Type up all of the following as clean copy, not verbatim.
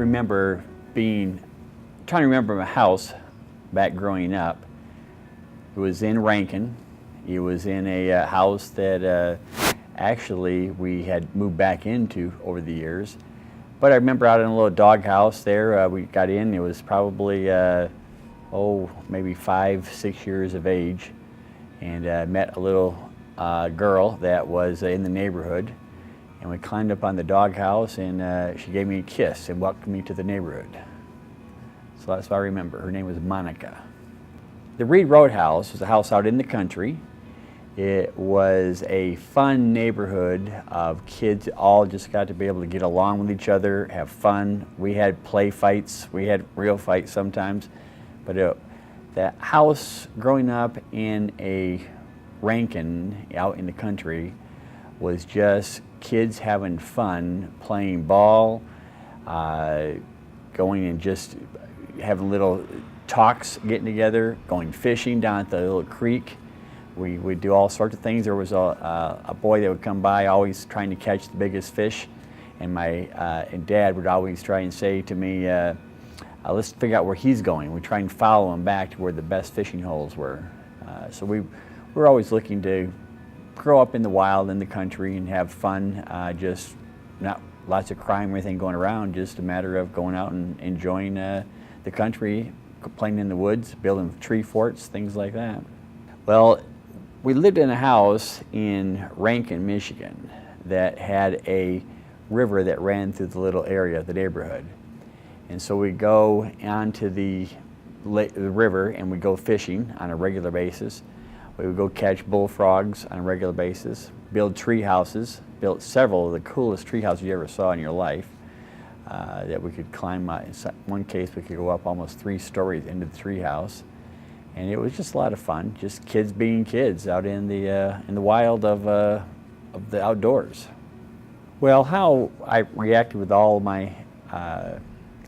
remember trying to remember my house back growing up. It was in Rankin. It was in a house that actually we had moved back into over the years. But I remember out in a little dog house there, we got in, it was probably, maybe 5, 6 years of age, and met a little girl that was in the neighborhood. And we climbed up on the dog house, and she gave me a kiss and welcomed me to the neighborhood. So that's what I remember. Her name was Monica. The Reed Road house was a house out in the country. It was a fun neighborhood of kids all just got to be able to get along with each other, have fun. We had play fights, we had real fights sometimes. But the house growing up in a Rankin out in the country was just kids having fun, playing ball, going and just having little talks, getting together, going fishing down at the little creek. We would do all sorts of things. There was a boy that would come by always trying to catch the biggest fish, and my Dad would always try and say to me, let's figure out where he's going. We try and follow him back to where the best fishing holes were. So we were always looking to grow up in the wild, in the country, and have fun, just not lots of crime or anything going around, just a matter of going out and enjoying the country, playing in the woods, building tree forts, things like that. Well, we lived in a house in Rankin, Michigan that had a river that ran through the little area of the neighborhood. And so we'd go onto the river and we'd go fishing on a regular basis. We would go catch bullfrogs on a regular basis, build tree houses, built several of the coolest tree houses you ever saw in your life that we could climb. In one case, we could go up almost 3 stories into the tree house. And it was just a lot of fun, just kids being kids out in the wild of the outdoors. Well, how I reacted with all my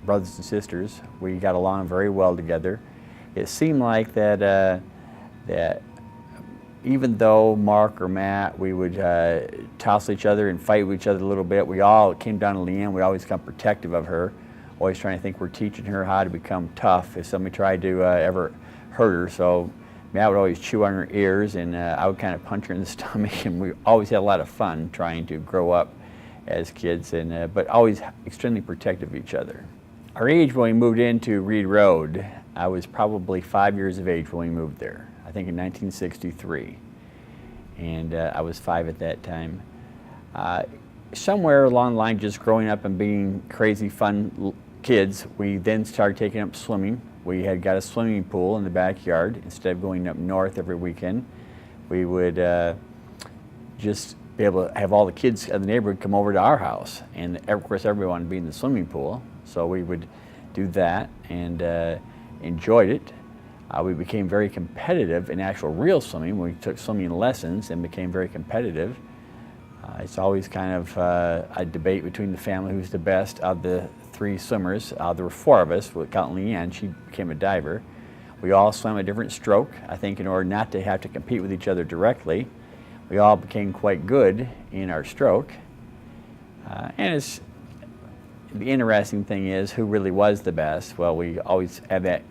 brothers and sisters, we got along very well together. It seemed like that even though Mark or Matt, we would toss each other and fight with each other a little bit, we all came down to Leanne, we always become protective of her, always trying to think we're teaching her how to become tough if somebody tried to ever hurt her. So Matt would always chew on her ears, and I would kind of punch her in the stomach, and we always had a lot of fun trying to grow up as kids, and but always extremely protective of each other. Our age when we moved into Reed Road, I was probably 5 years of age when we moved there, I think in 1963, and I was 5 at that time. Somewhere along the line, just growing up and being crazy fun kids, we then started taking up swimming. We had got a swimming pool in the backyard. Instead of going up north every weekend, we would just be able to have all the kids in the neighborhood come over to our house. And of course, everybody wanted to be in the swimming pool, so we would do that and enjoyed it. We became very competitive in actual real swimming. We took swimming lessons and became very competitive. It's always kind of a debate between the family who's the best of the 3 swimmers. There were 4 of us, with counting Leanne. She became a diver. We all swam a different stroke, I think, in order not to have to compete with each other directly. We all became quite good in our stroke. And the interesting thing is, who really was the best? Well, we always had that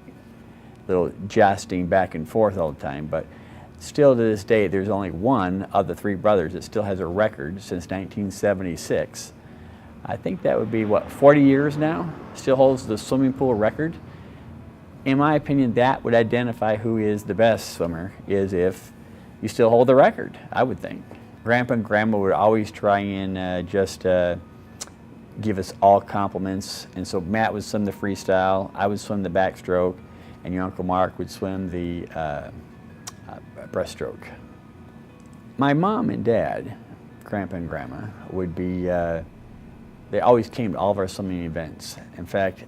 little jousting back and forth all the time, but still to this day, there's only one of the 3 brothers that still has a record since 1976. I think that would be, 40 years now? Still holds the swimming pool record. In my opinion, that would identify who is the best swimmer, is if you still hold the record, I would think. Grandpa and Grandma would always try and just give us all compliments. And so Matt would swim the freestyle, I would swim the backstroke, and your Uncle Mark would swim the breaststroke. My mom and dad, Grandpa and Grandma, would be, they always came to all of our swimming events. In fact,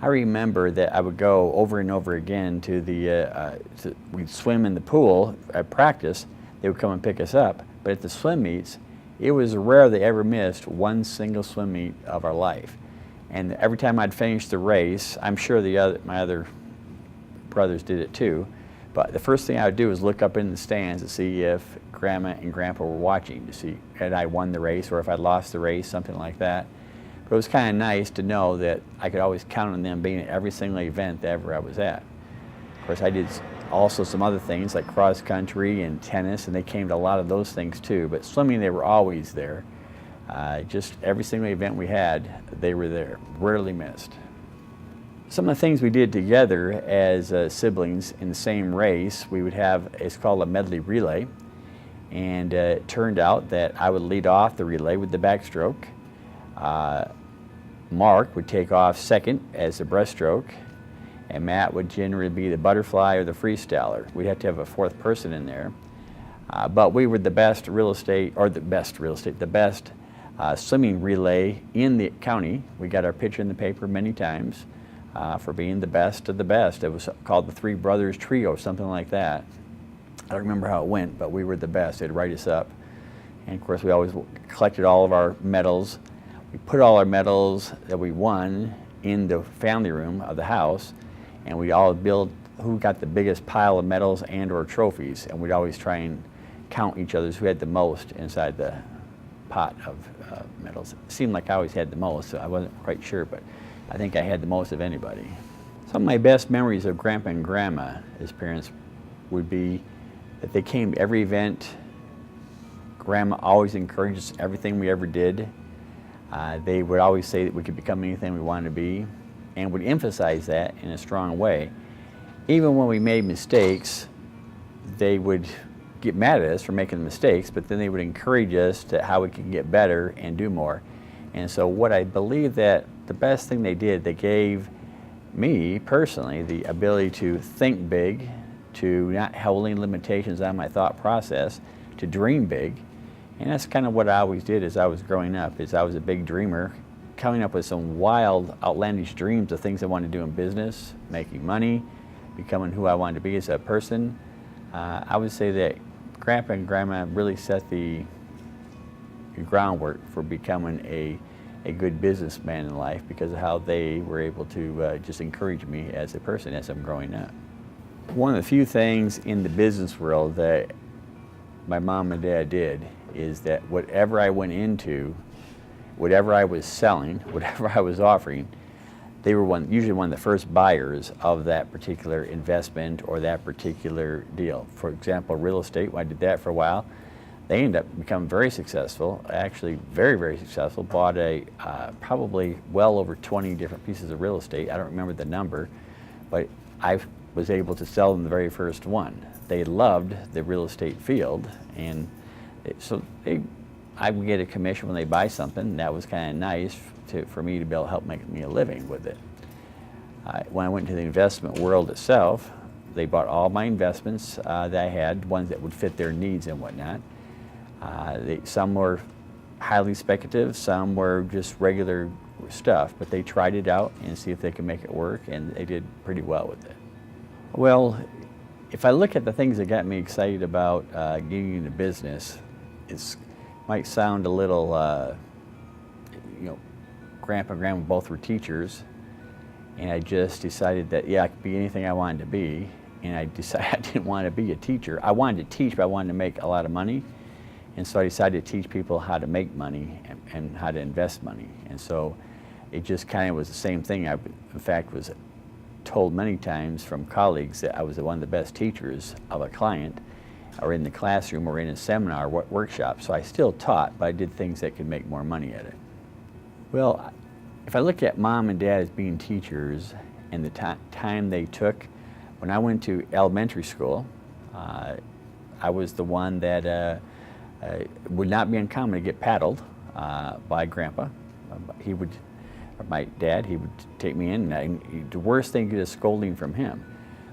I remember that I would go over and over again to we'd swim in the pool at practice. They would come and pick us up. But at the swim meets, it was rare they ever missed one single swim meet of our life. And every time I'd finish the race, I'm sure my other brothers did it too, but the first thing I would do is look up in the stands to see if Grandma and Grandpa were watching, to see had I won the race or if I'd lost the race, something like that. But it was kind of nice to know that I could always count on them being at every single event that ever I was at. Of course, I did also some other things like cross country and tennis, and they came to a lot of those things too. But swimming, they were always there. Just every single event we had, they were there, rarely missed. Some of the things we did together as siblings in the same race, we would have, it's called a medley relay. And it turned out that I would lead off the relay with the backstroke. Mark would take off second as the breaststroke, and Matt would generally be the butterfly or the freestyler. We'd have to have a fourth person in there. But we were the best the best swimming relay in the county. We got our picture in the paper many times for being the best of the best. It was called the Three Brothers Trio, something like that. I don't remember how it went, but we were the best. They'd write us up. And of course, we always collected all of our medals. We put all our medals that we won in the family room of the house, and we all build who got the biggest pile of medals and or trophies, and we'd always try and count each other's who had the most inside the pot of medals. It seemed like I always had the most, so I wasn't quite sure, but I think I had the most of anybody. Some of my best memories of Grandpa and Grandma as parents would be that they came to every event. Grandma always encouraged us everything we ever did. They would always say that we could become anything we wanted to be, and would emphasize that in a strong way. Even when we made mistakes, they would get mad at us for making mistakes, but then they would encourage us to how we could get better and do more. And so what I believe that the best thing they did, they gave me personally the ability to think big, to not hold any limitations on my thought process, to dream big. And that's kind of what I always did as I was growing up, is I was a big dreamer, coming up with some wild, outlandish dreams of things I wanted to do in business, making money, becoming who I wanted to be as a person. I would say that Grandpa and Grandma really set the groundwork for becoming a good businessman in life because of how they were able to just encourage me as a person as I'm growing up. One of the few things in the business world that my mom and dad did is that whatever I went into, whatever I was selling, whatever I was offering, they were usually one of the first buyers of that particular investment or that particular deal. For example, real estate, when I did that for a while, they ended up becoming very successful, actually very, very successful, bought probably well over 20 different pieces of real estate. I don't remember the number, but I was able to sell them the very first one. They loved the real estate field, and I would get a commission when they buy something, and that was kind of nice for me to be able to help make me a living with it. When I went into the investment world itself, they bought all my investments that I had, ones that would fit their needs and whatnot. Some were highly speculative, some were just regular stuff, but they tried it out and see if they could make it work, and they did pretty well with it. Well, if I look at the things that got me excited about getting into business, it might sound a little, Grandpa and Grandma both were teachers, and I just decided that, yeah, I could be anything I wanted to be, and I decided I didn't want to be a teacher. I wanted to teach, but I wanted to make a lot of money, and so I decided to teach people how to make money and how to invest money. And so it just kind of was the same thing. I, in fact, was told many times from colleagues that I was one of the best teachers of a client, or in the classroom, or in a seminar, workshop. So I still taught, but I did things that could make more money at it. Well, if I look at Mom and Dad as being teachers and the time they took, when I went to elementary school, I was the one that would not be uncommon to get paddled by Grandpa. My dad, he would take me in, and the worst thing is scolding from him.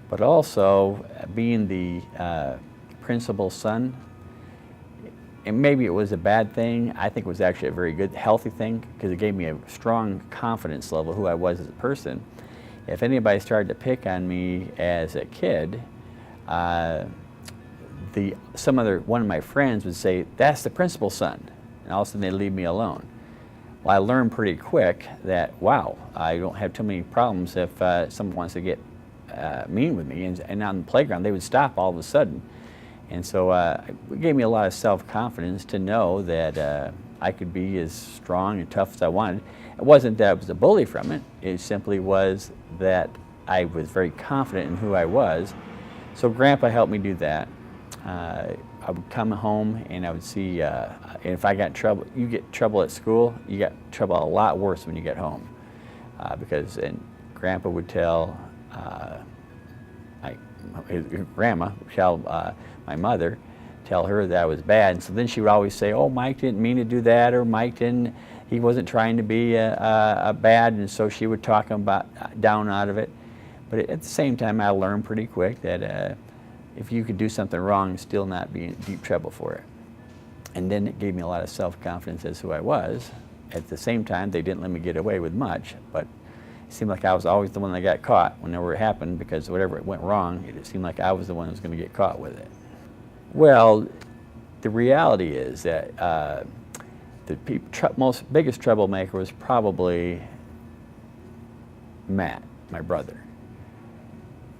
But also, being the principal's son, and maybe it was a bad thing, I think it was actually a very good, healthy thing, because it gave me a strong confidence level who I was as a person. If anybody started to pick on me as a kid, one of my friends would say, "That's the principal's son," and all of a sudden they'd leave me alone. Well, I learned pretty quick that, wow, I don't have too many problems if someone wants to get mean with me, and on the playground they would stop all of a sudden. And so it gave me a lot of self-confidence to know that I could be as strong and tough as I wanted. It wasn't that I was a bully from it. It simply was that I was very confident in who I was. So Grandpa helped me do that. I would come home and I would see, if I got in trouble, you get trouble at school, you get trouble a lot worse when you get home. Because Grandpa would tell, his grandma would tell my mother, tell her that I was bad. And so then she would always say, oh, Mike didn't mean to do that, or he wasn't trying to be bad, and so she would talk him down out of it. But at the same time, I learned pretty quick that if you could do something wrong, still not be in deep trouble for it. And then it gave me a lot of self-confidence as who I was. At the same time, they didn't let me get away with much, but it seemed like I was always the one that got caught whenever it happened, because whatever it went wrong, it seemed like I was the one who was going to get caught with it. Well, the reality is that the biggest troublemaker was probably Matt, my brother.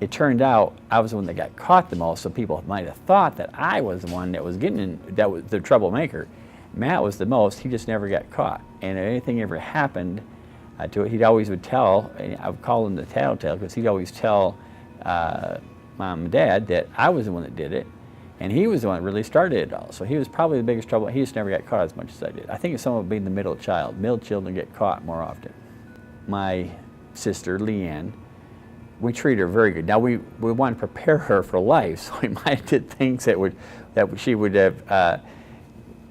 It turned out I was the one that got caught the most, so people might have thought that I was the one that was that was the troublemaker. Matt was the most, he just never got caught. And if anything ever happened to it, he'd always would tell, and I would call him the tattletale, because he'd always tell Mom and Dad that I was the one that did it, and he was the one that really started it all. So he was probably the biggest trouble. He just never got caught as much as I did. I think it's somewhat being the middle child. Middle children get caught more often. My sister, Leanne, we treat her very good. Now we want to prepare her for life, so we might have did things that she would have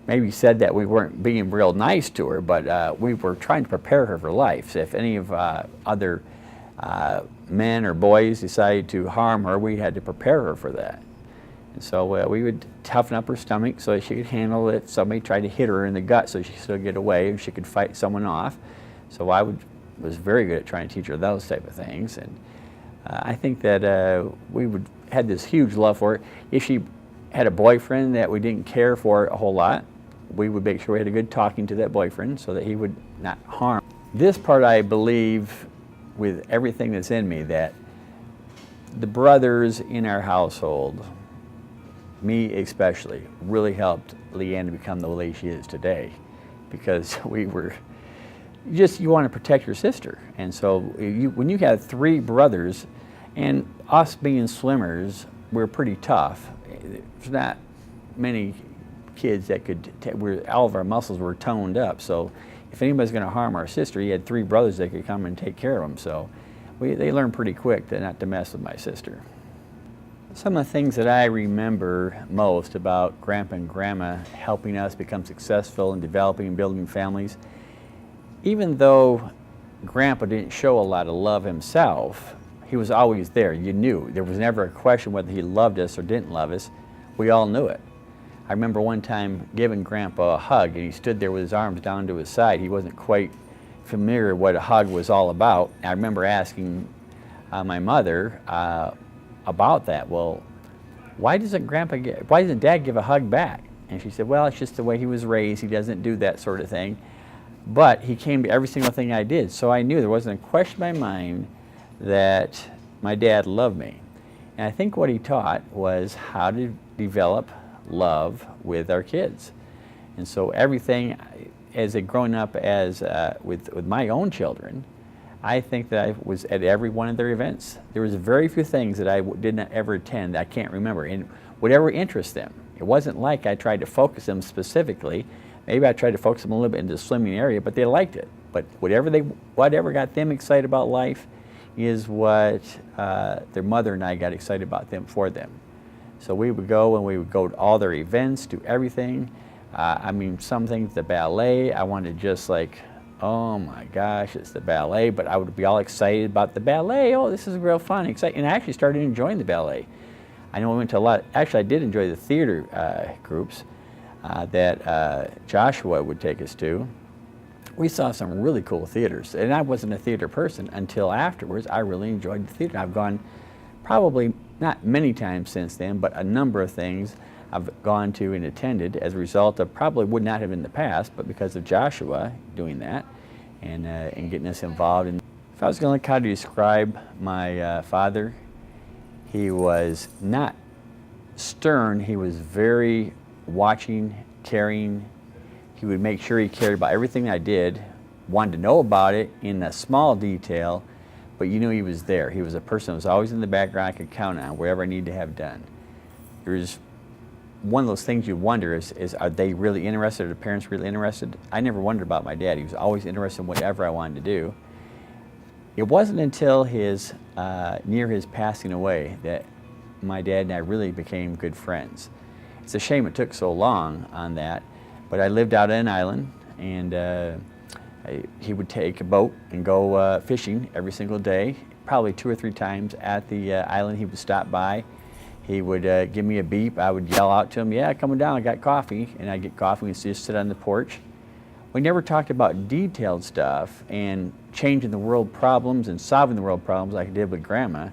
maybe said that we weren't being real nice to her, but we were trying to prepare her for life. So if any of other men or boys decided to harm her, we had to prepare her for that. And so we would toughen up her stomach so that she could handle it. Somebody tried to hit her in the gut so she could still get away and she could fight someone off. So I was very good at trying to teach her those type of things. And I think that we had this huge love for her. If she had a boyfriend that we didn't care for a whole lot, we would make sure we had a good talking to that boyfriend so that he would not harm. This part, I believe with everything that's in me, that the brothers in our household, me especially, really helped Leanne to become the way she is today, because we were you want to protect your sister. And so when you have three brothers, and us being swimmers, we're pretty tough. There's not many kids that all of our muscles were toned up. So if anybody's going to harm our sister, he had three brothers that could come and take care of them. So they learned pretty quick not to mess with my sister. Some of the things that I remember most about Grandpa and Grandma helping us become successful in developing and building families, even though Grandpa didn't show a lot of love himself, he was always there. You knew. There was never a question whether he loved us or didn't love us. We all knew it. I remember one time giving Grandpa a hug, and he stood there with his arms down to his side. He wasn't quite familiar what a hug was all about. I remember asking my mother about that. Well, why doesn't Dad give a hug back? And she said, well, it's just the way he was raised. He doesn't do that sort of thing. But he came to every single thing I did, so I knew there wasn't a question in my mind that my dad loved me. And I think what he taught was how to develop love with our kids. And so everything, as a growing up with my own children, I think that I was at every one of their events. There was very few things that I did not ever attend that I can't remember, and whatever interests them. It wasn't like I tried to focus them specifically. Maybe I tried to focus them a little bit into the swimming area, but they liked it. But whatever got them excited about life is what their mother and I got excited about for them. So we would go, and we would go to all their events, do everything. I mean, some things, the ballet, I wanted just like, oh my gosh, it's the ballet, but I would be all excited about the ballet. Oh, this is real fun, exciting. And I actually started enjoying the ballet. I know we went to a lot, actually I did enjoy the theater groups that Joshua would take us to. We saw some really cool theaters, and I wasn't a theater person until afterwards. I really enjoyed the theater. I've gone probably not many times since then, but a number of things I've gone to and attended as a result of, probably would not have in the past, but because of Joshua doing that and getting us involved. And if I was going to kind of describe my father, he was not stern. He was very watching, caring. He would make sure he cared about everything I did, wanted to know about it in a small detail, but you knew he was there. He was a person that was always in the background I could count on, whatever I needed to have done. There's one of those things you wonder is are they really interested, are the parents really interested? I never wondered about my dad. He was always interested in whatever I wanted to do. It wasn't until near his passing away that my dad and I really became good friends. It's a shame it took so long on that, but I lived out on an island, and he would take a boat and go fishing every single day, probably 2 or 3 times at the island. He would stop by. He would give me a beep. I would yell out to him, "Yeah, coming down, I got coffee." And I'd get coffee, we'd just sit on the porch. We never talked about detailed stuff and changing the world problems and solving the world problems like I did with Grandma,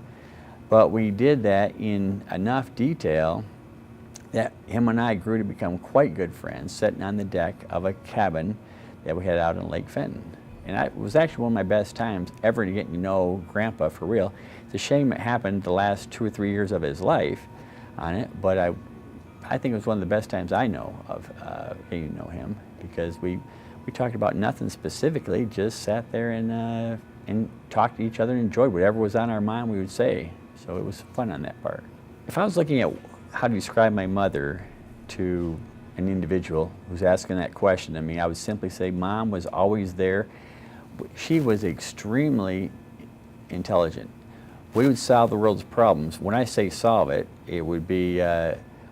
but we did that in enough detail that him and I grew to become quite good friends, sitting on the deck of a cabin that we had out in Lake Fenton. And it was actually one of my best times ever to getting to know Grandpa for real. It's a shame it happened the last 2 or 3 years of his life on it, but I think it was one of the best times I know of getting to know him, because we talked about nothing specifically, just sat there and talked to each other and enjoyed whatever was on our mind we would say. So it was fun on that part. If I was looking at how to describe my mother to an individual who's asking that question of me, I would simply say Mom was always there. She was extremely intelligent. We would solve the world's problems. When I say solve it, it would be,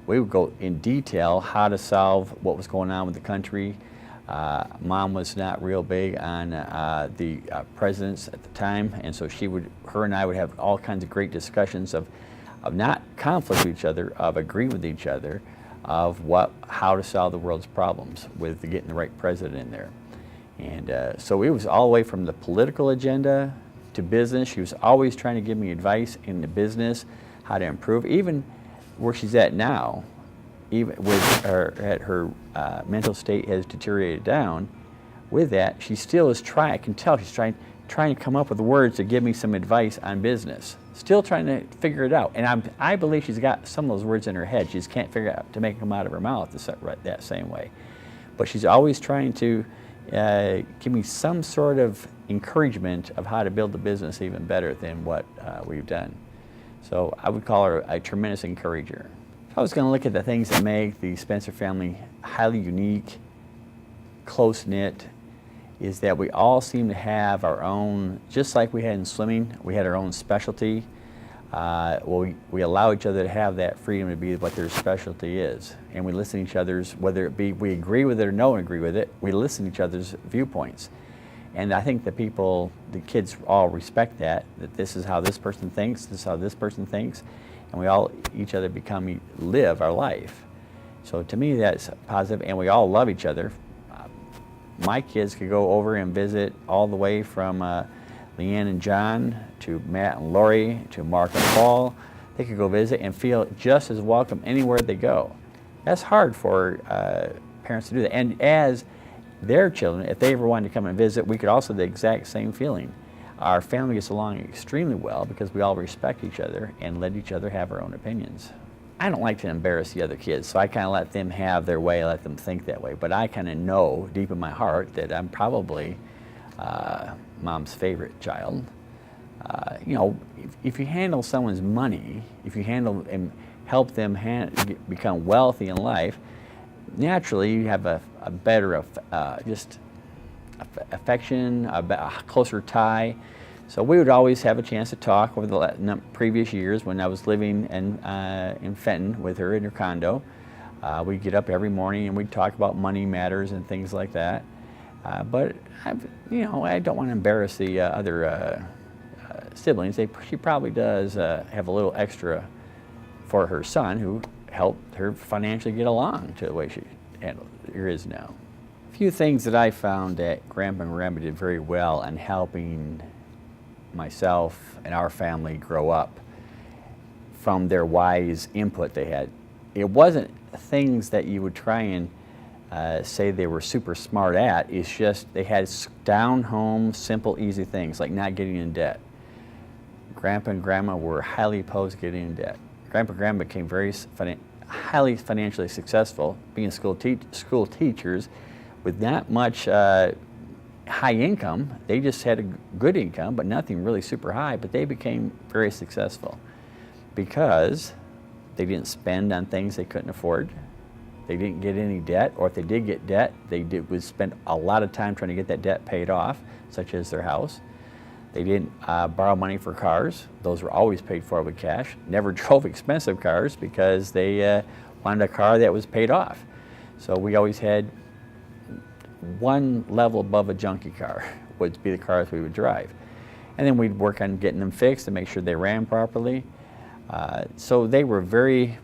we would go in detail how to solve what was going on with the country. Mom was not real big on the presidents at the time, and so her and I would have all kinds of great discussions of not conflict with each other, of agree with each other, of how to solve the world's problems with getting the right president in there. And so it was all the way from the political agenda to business. She was always trying to give me advice in the business, how to improve, even where she's at now. Even with her mental state has deteriorated down, with that, she still is trying, I can tell she's trying to come up with words to give me some advice on business. Still trying to figure it out. And I believe she's got some of those words in her head. She just can't figure out to make them out of her mouth that same way. But she's always trying to give me some sort of encouragement of how to build the business even better than what we've done. So I would call her a tremendous encourager. If I was going to look at the things that make the Spencer family highly unique, close-knit, is that we all seem to have our own, just like we had in swimming, we had our own specialty. We allow each other to have that freedom to be what their specialty is. And we listen to each other's, whether it be we agree with it or don't agree with it, we listen to each other's viewpoints. And I think the kids all respect that this is how this person thinks, this is how this person thinks, and we all, each other live our life. So to me that's positive, and we all love each other. My kids could go over and visit all the way from Leanne and John to Matt and Lori to Mark and Paul. They could go visit and feel just as welcome anywhere they go. That's hard for parents to do that. And as their children, if they ever wanted to come and visit, we could also have the exact same feeling. Our family gets along extremely well because we all respect each other and let each other have our own opinions. I don't like to embarrass the other kids, so I kind of let them have their way, let them think that way. But I kind of know deep in my heart that I'm probably Mom's favorite child. If you handle someone's money, if you handle and help them become wealthy in life, naturally you have a better affection, a closer tie. So we would always have a chance to talk over the previous years when I was living in Fenton with her in her condo. We'd get up every morning and we'd talk about money matters and things like that. But I don't want to embarrass the other siblings. She probably does have a little extra for her son, who helped her financially get along to the way she is now. A few things that I found that Grandpa and Grandma did very well in helping myself and our family grow up from their wise input they had. It wasn't things that you would try and say they were super smart at. It's just they had down-home, simple, easy things like not getting in debt. Grandpa and Grandma were highly opposed to getting in debt. Grandpa and Grandma became highly financially successful, being school teachers, with not much high income. They just had a good income, but nothing really super high, but they became very successful because they didn't spend on things they couldn't afford. They didn't get any debt, or if they did get debt, would spend a lot of time trying to get that debt paid off, such as their house. They didn't borrow money for cars. Those were always paid for with cash. Never drove expensive cars because they wanted a car that was paid off. So we always had one level above a junkie car would be the cars we would drive. And then we'd work on getting them fixed to make sure they ran properly. So they were very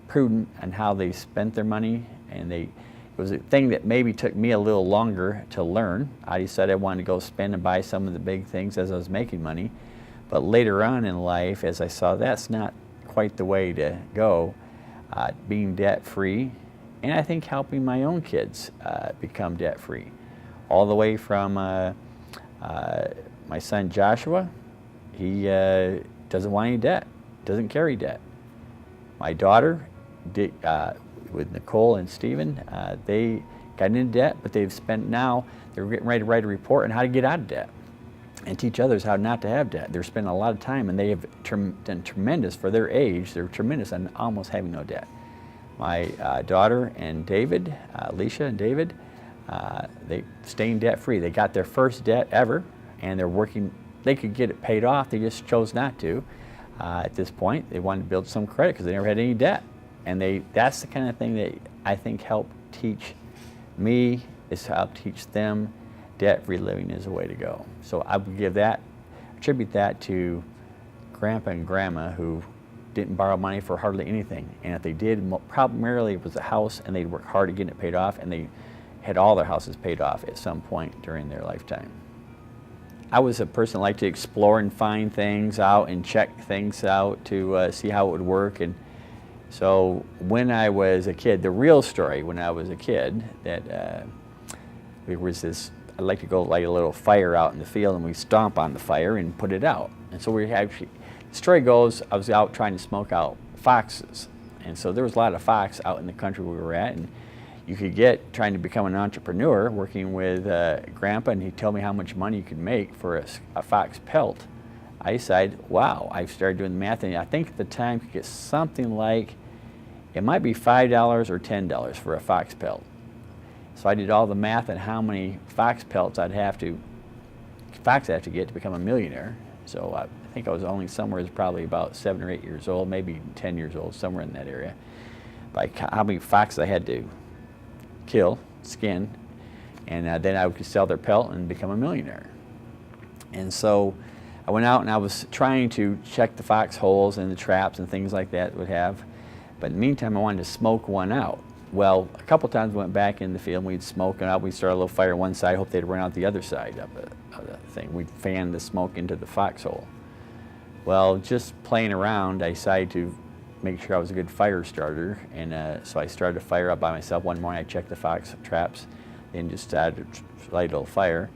prudent on how they spent their money, and it was a thing that maybe took me a little longer to learn. I decided I wanted to go spend and buy some of the big things as I was making money. But later on in life, as I saw that's not quite the way to go, being debt-free, and I think helping my own kids become debt-free. All the way from my son Joshua, he doesn't want any debt, doesn't carry debt. My daughter, with Nicole and Stephen, they got into debt, but they've spent now, they're getting ready to write a report on how to get out of debt and teach others how not to have debt. They're spending a lot of time, and they have done tremendous for their age. They're tremendous on almost having no debt. My daughter and David, Alicia and David, they staying debt-free. They got their first debt ever, and they're working. They could get it paid off. They just chose not to. At this point, they wanted to build some credit because they never had any debt. And that's the kind of thing that I think helped teach me, is help teach them debt-free living is the way to go. So I would attribute that to Grandpa and Grandma, who didn't borrow money for hardly anything. And if they did, primarily it was a house, and they'd work hard to get it paid off, and they had all their houses paid off at some point during their lifetime. I was a person that liked to explore and find things out and check things out to see how it would work. And so when I was a kid, the real story when I was a kid, that there was this, I'd like to go light a little fire out in the field, and we stomp on the fire and put it out. And so we actually, the story goes, I was out trying to smoke out foxes. And so there was a lot of fox out in the country we were at, and you could get, trying to become an entrepreneur, working with Grandpa, and he told me how much money you could make for a fox pelt. I decided, wow, I started doing the math, and I think at the time you could get something like, it might be $5 or $10 for a fox pelt. So I did all the math on how many fox pelts I'd have to get to become a millionaire. So I think I was only somewhere probably about 7 or 8 years old, maybe 10 years old, somewhere in that area. By how many foxes I had to kill, skin, and then I could sell their pelt and become a millionaire. And so I went out and I was trying to check the fox holes and the traps and things like that would have. But in the meantime, I wanted to smoke one out. Well, a couple times we went back in the field and we'd smoke it out. We'd start a little fire on one side, hope they'd run out the other side of the thing. We'd fan the smoke into the foxhole. Well, just playing around, I decided to make sure I was a good fire starter, and so I started a fire up by myself. One morning I checked the fox traps and just started to light a little fire.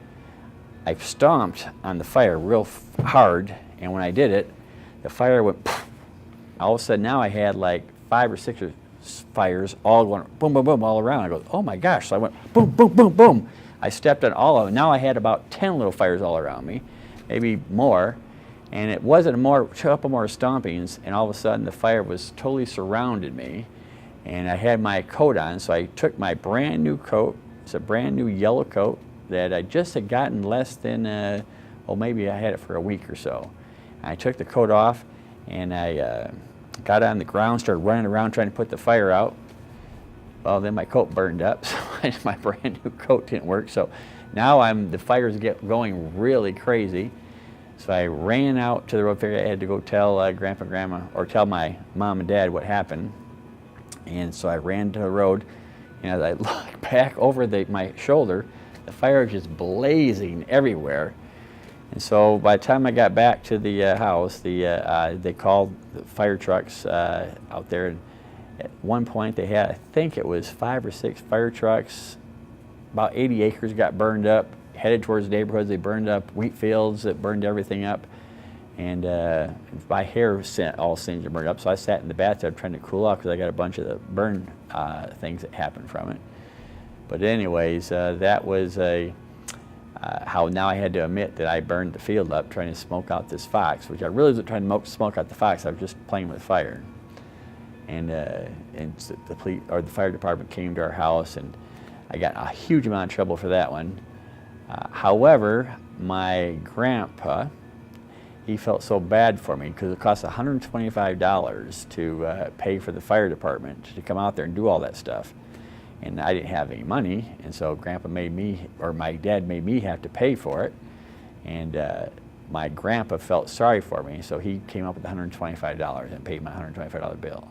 I stomped on the fire real hard, and when I did it, the fire went poof. All of a sudden now I had like 5 or 6 fires all going boom, boom, boom all around. I go, oh my gosh. So I went boom, boom, boom, boom. I stepped on all of them. Now I had about 10 little fires all around me, maybe more. And it wasn't a couple more stompings, and all of a sudden the fire was totally surrounded me. And I had my coat on, so I took my brand new coat. It's a brand new yellow coat that I just had gotten less than, well, maybe I had it for a week or so. And I took the coat off, and I got on the ground, started running around trying to put the fire out. Well, then my coat burned up, so my brand new coat didn't work. So now the fires get going really crazy. So I ran out to the road. I had to go tell Grandpa and Grandma, or tell my mom and dad what happened. And so I ran to the road, and as I looked back over my shoulder, the fire was just blazing everywhere. And so by the time I got back to the house, they called the fire trucks out there. And at one point they had, I think it was 5 or 6 fire trucks. About 80 acres got burned up, headed towards neighborhoods. They burned up wheat fields that burned everything up. And my hair all singed and burned up. So I sat in the bathtub trying to cool off because I got a bunch of the burn things that happened from it. But anyways, that was how now I had to admit that I burned the field up trying to smoke out this fox, which I really wasn't trying to smoke out the fox. I was just playing with fire. And the police or the fire department came to our house, and I got a huge amount of trouble for that one. However, my grandpa, he felt so bad for me because it cost $125 to pay for the fire department to come out there and do all that stuff. And I didn't have any money, and so Grandpa made me, or my dad made me have to pay for it. And my grandpa felt sorry for me, so he came up with $125 and paid my $125 bill.